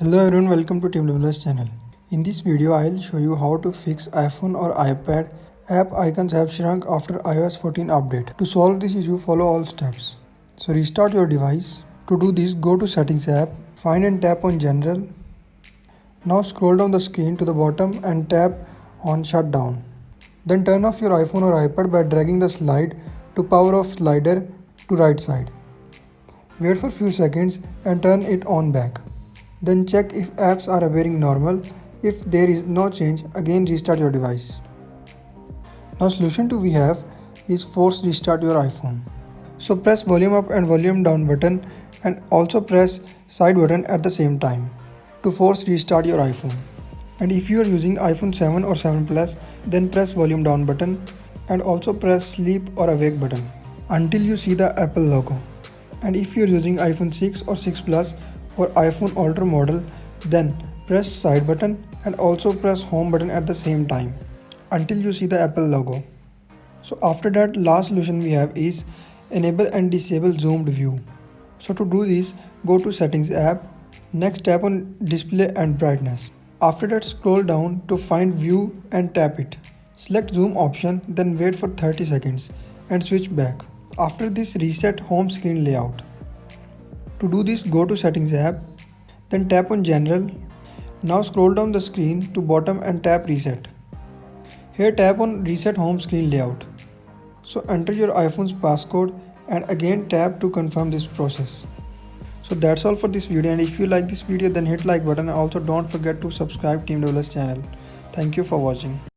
Hello everyone, welcome to Team WS channel. In this video, I'll show you how to fix iPhone or iPad app icons have shrunk after iOS 14 update. To solve this issue, follow all steps. So restart your device. To do this, go to Settings app, find and tap on General. Now scroll down the screen to the bottom and tap on Shutdown. Then turn off your iPhone or iPad by dragging the slide to power off slider to right side. Wait for few seconds and turn it on back. Then check if apps are appearing normal. If there is no change, again restart your device. Now solution 2 we have is force restart your iPhone. So press volume up and volume down button and also press side button at the same time to force restart your iPhone. And if you are using iPhone 7 or 7 Plus, then press volume down button and also press sleep or awake button until you see the Apple logo. And if you are using iPhone 6 or 6 Plus or iPhone older model, then press side button and also press home button at the same time until you see the Apple logo. So after that, last solution we have is enable and disable zoomed view. So to do this, go to Settings app, next tap on display and brightness. After that, scroll down to find view and tap it. Select zoom option, then wait for 30 seconds and switch back. After this, reset home screen layout. To do this, go to Settings app, then tap on General. Now scroll down the screen to bottom and tap Reset. Here tap on Reset home screen layout. So enter your iPhone's passcode and again tap to confirm this process. So that's all for this video, and if you like this video then hit like button and also don't forget to subscribe Team WS channel. Thank you for watching.